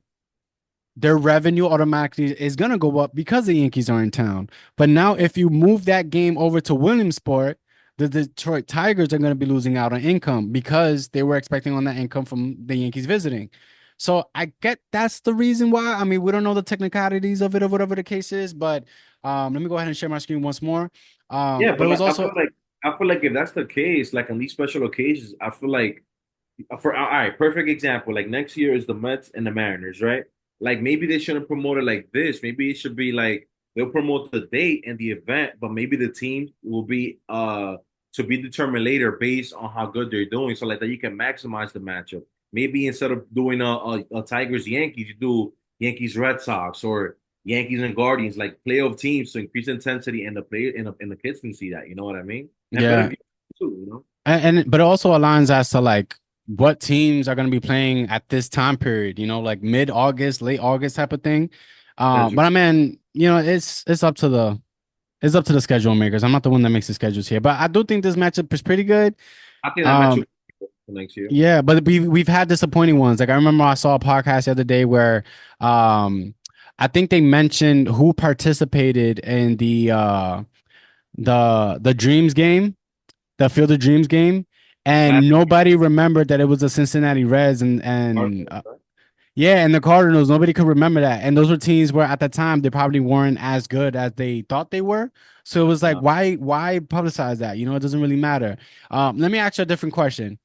Their revenue automatically is going to go up because the Yankees are in town. But now, if you move that game over to Williamsport, the Detroit Tigers are going to be losing out on income because they were expecting on that income from the Yankees visiting. So I get that's the reason why. I mean, we don't know the technicalities of it or whatever the case is, but let me go ahead and share my screen once more. Yeah, But but it was like, also, I feel like if that's the case, like on these special occasions, I feel like for all right, perfect example. Like next year is the Mets and the Mariners, right? Like maybe they shouldn't promote it like this. Maybe it should be like they'll promote the date and the event, but maybe the team will be to be determined later based on how good they're doing. So like that you can maximize the matchup. Maybe instead of doing a Tigers Yankees, you do Yankees Red Sox or Yankees and Guardians, like playoff teams to increase intensity and the play and the kids can see that. You know what I mean? And better yeah, view too. but it also aligns as to like what teams are going to be playing at this time period, like mid-August, late August type of thing. That's But I mean, it's up to the schedule makers. I'm not the one that makes the schedules here, but I do think this matchup is pretty good. I think that match will Um, be for next year. yeah, but we've had disappointing ones. Like I remember I saw a podcast the other day where I think they mentioned who participated in the Dreams game, the Field of Dreams game, Last and nobody remembered that it was the Cincinnati Reds Cardinals, right? Yeah, and the Cardinals, nobody could remember that. And those were teams where at the time they probably weren't as good as they thought they were. So it was like, No. why publicize that? You know, it doesn't really matter. Let me ask you a different question.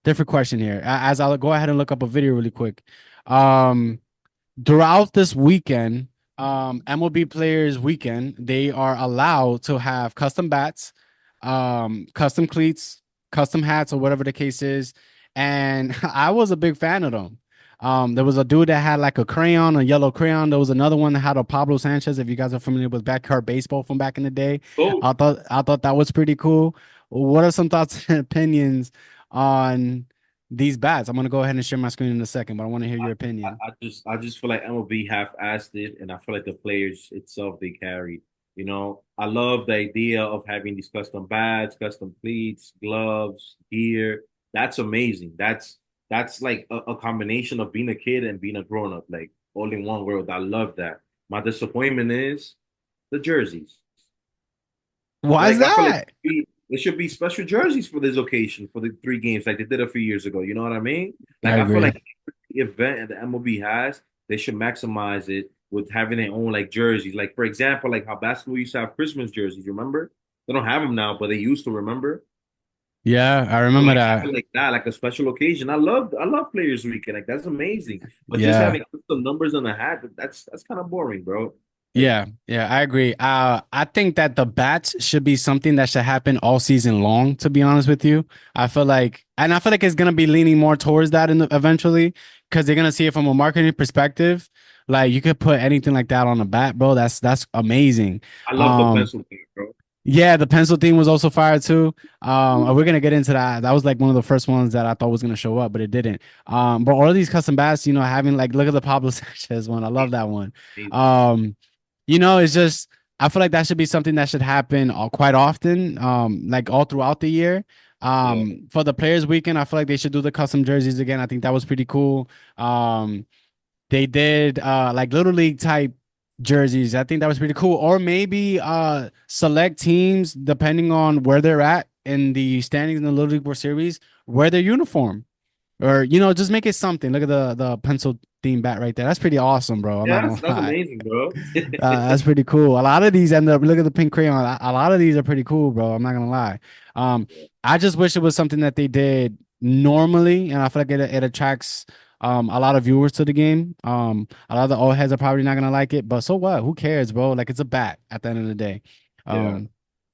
Different question here. As I'll go ahead and look up a video really quick. Um, Throughout this weekend, MLB Players Weekend, they are allowed to have custom bats, custom cleats, custom hats, or whatever the case is. And I was a big fan of them. There was a dude that had like a crayon, a yellow crayon. There was another one that had a Pablo Sanchez. If you guys are familiar with backyard baseball from back in the day, Go. I thought that was pretty cool. What are some thoughts and opinions on these bats? I'm gonna go ahead and share my screen in a second, but I want to hear your opinion. I just feel like MLB half-assed it, and I feel like the players itself they carried. I love the idea of having these custom bats, custom cleats, gloves, gear. That's amazing. That's like a combination of being a kid and being a grown up, like all in one world. I love that. My disappointment is the jerseys. Why is Like I feel like that? it should be special jerseys for this occasion for the three games, like they did a few years ago. You know what I mean? I Like I feel agree. like the event the MLB has, they should maximize it with having their own like jerseys. Like for example, like how basketball used to have Christmas jerseys. Remember? They don't have them now, but they used to. Remember? Yeah, I So remember like have that. it like that, like a special occasion. I love Players Weekend. Like that's amazing. But just Yeah. having some numbers on the hat, that's kind of boring, bro. Like Yeah, I agree. I think that the bats should be something that should happen all season long, to be honest with you. I feel like it's gonna be leaning more towards that eventually, because they're gonna see it from a marketing perspective. Like you could put anything like that on a bat, bro. That's amazing. I love the Um, pencil thing, bro. Yeah, the pencil theme was also fire too. We're gonna get into that. That was like one of the first ones that I thought was gonna show up, but it didn't. But all of these custom bats, having like look at the Pablo Sanchez one. I love that one. Amazing. Um, it's just I feel like that should be something that should happen quite often, like all throughout the year. Yeah. For the Players Weekend, I feel like they should do the custom jerseys again. I think that was pretty cool. They did like little league type jerseys. I think that was pretty cool. Or maybe select teams depending on where they're at in the standings in the Little League World Series, wear their uniform. Or just make it something. Look at the pencil theme bat right there. That's pretty awesome, bro. I'm Yeah, not that's, gonna that's lie. amazing, bro. That's pretty cool. A lot of these end up look at the pink crayon. A lot of these are pretty cool, bro. I'm not gonna lie. Um, I just wish it was something that they did normally, and I feel like it attracts a lot of viewers to the game. A lot of the old heads are probably not gonna like it, but so what? Who cares, bro? Like it's a bat at the end of the day. Yeah. Um,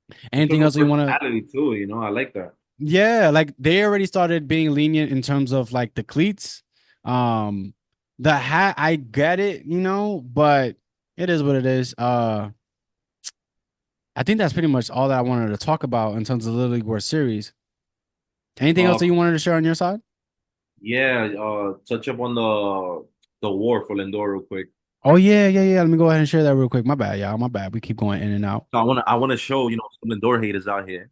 You show Anything more else you want to? personality too, I like that. Yeah, like they already started being lenient in terms of like the cleats. Um, the hat, I get it, but it is what it is. I think that's pretty much all that I wanted to talk about in terms of the Little League World Series. Anything else Uh, that you wanted to share on your side? yeah, touch up on the war for Lindor real quick. Oh yeah. Let me go ahead and share that real quick. My bad, y'all. My bad. We keep going in and out. So I wanna show, some Lindor haters out here.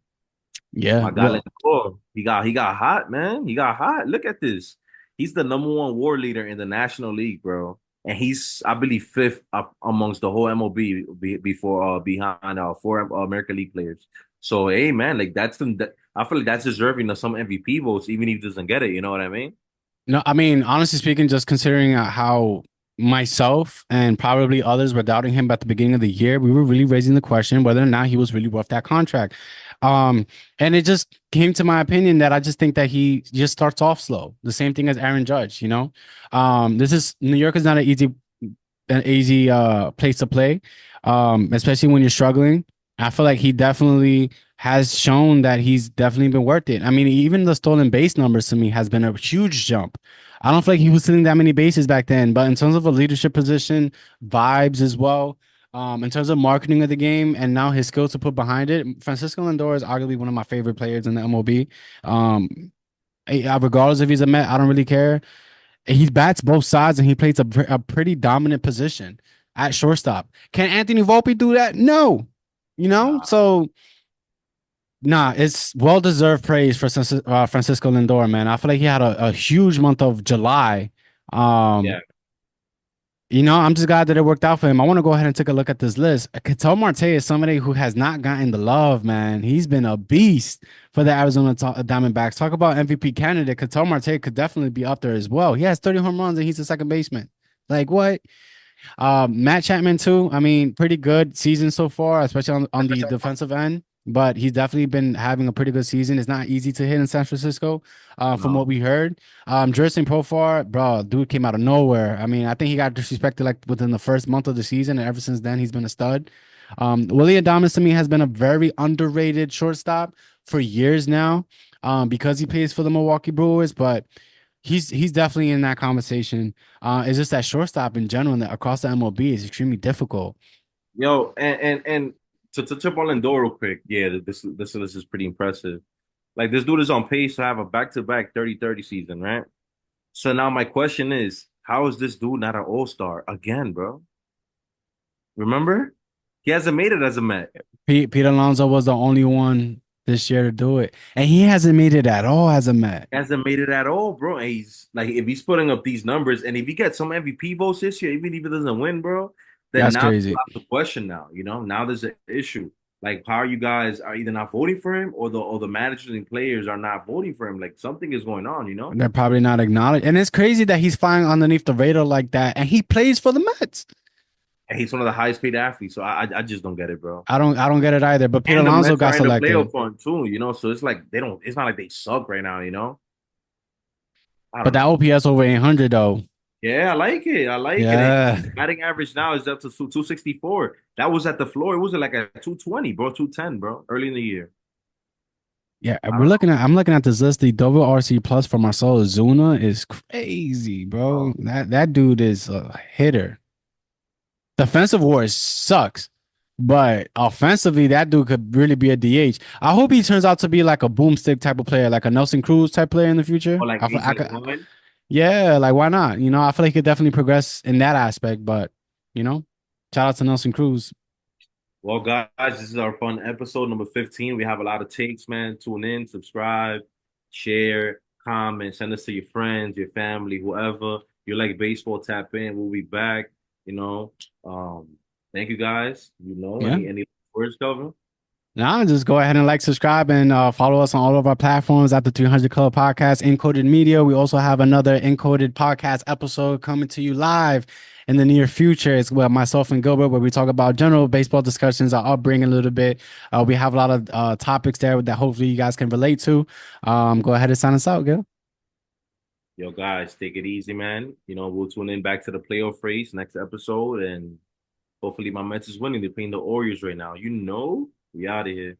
Yeah. My guy Well, Lindor, he got hot, man. He got hot. Look at this. He's the number one war leader in the National League, bro. And he's, I believe, fifth up amongst the whole MLB before behind four American League players. So hey, man, like I feel like that's deserving of some MVP votes, even if he doesn't get it. You know what I mean? no, I mean, honestly speaking, just considering how myself and probably others were doubting him at the beginning of the year, we were really raising the question whether or not he was really worth that contract. Um, and it just came to my opinion that I just think that he just starts off slow. The same thing as Aaron Judge. This is New York is not an easy place to play, especially when you're struggling. I feel like he definitely has shown that he's definitely been worth it. I mean, even the stolen base numbers to me has been a huge jump. I don't feel like he was stealing that many bases back then, but in terms of a leadership position, vibes as well, in terms of marketing of the game, and now his skills to put behind it, Francisco Lindor is arguably one of my favorite players in the MLB. Regardless if he's a Met, I don't really care. He bats both sides and he plays a pretty dominant position at shortstop. Can Anthony Volpe do that? No. Nah, So nah, it's well deserved praise for Francisco Lindor, man. I feel like he had a huge month of July. yeah. Um, I'm just glad that it worked out for him. I want to go ahead and take a look at this list. Ketel Marte is somebody who has not gotten the love, man. He's been a beast for the Arizona Diamondbacks. Talk about MVP candidate. Ketel Marte could definitely be up there as well. He has 30 home runs and he's a second baseman. Like what? Matt Chapman too. I mean, pretty good season so far, especially on the defensive end. But he's definitely been having a pretty good season. It's not easy to hit in San Francisco, from No. what we heard. Jerson Profar, bro, dude came out of nowhere. I mean, I think he got disrespected like within the first month of the season, and ever since then, he's been a stud. Willie Adames to me has been a very underrated shortstop for years now, because he plays for the Milwaukee Brewers. But he's definitely in that conversation. It's just that shortstop in general and across the MLB is extremely difficult. Yo, and to chip on Lindor real quick, yeah, this list is pretty impressive. Like this dude is on pace to have a back-to-back 30-30 season, right? So now my question is, how is this dude not an all-star again, bro? Remember? He hasn't made it as a Met. Pete Alonso was the only one this year to do it, and he hasn't made it at all as a Met. He hasn't made it at all, bro. And he's like, if he's putting up these numbers, and if he gets some MVP votes this year, even if he doesn't win, bro, then That's now you crazy. have the question now, now there's an issue. Like, how are you guys are either not voting for him or the managers and players are not voting for him? Like something is going on. They're probably not acknowledged, and it's crazy that he's flying underneath the radar like that, and he plays for the Mets. And he's one of the highest paid athletes, so I just don't get it, bro. I don't get it either. But Pete And the Alonso Mets got are in the selected. playoff run too. So it's like they don't. It's not like they suck right now. I But don't that know. OPS over 800 though. Yeah, I like it. I like it. And Yeah. batting average now is up to 264. That was at the floor. It was like a 220, bro, 210, bro, early in the year. Yeah, I don't I'm looking at this list. The WRC plus for Marcelo Zuna is crazy, bro. know. That dude is a hitter. Defensive war sucks, but offensively, that dude could really be a DH. I hope he turns out to be like a boomstick type of player, like a Nelson Cruz type player in the future. Or like I could, 821. yeah, like why not? I feel like he could definitely progress in that aspect. But you know, shout out to Nelson Cruz. Well, guys, this is our fun episode number 15. We have a lot of takes, man. Tune in, subscribe, share, comment, send us to your friends, your family, whoever. You like baseball, tap in. We'll be back. You know. Um, Thank you guys. Yeah. Any words, Calvin? Now, just go ahead and like, subscribe, and follow us on all of our platforms at the 300 Club Podcast, Encoded Media. We also have another Encoded Podcast episode coming to you live in the near future. It's with myself and Gilbert, where we talk about general baseball discussions, our upbringing a little bit. We have a lot of topics there that hopefully you guys can relate to. Go ahead and sign us out, Gil. Yo, guys, take it easy, man. We'll tune in back to the playoff race next episode, and hopefully my Mets is winning. They're playing the Orioles right now. We out of here.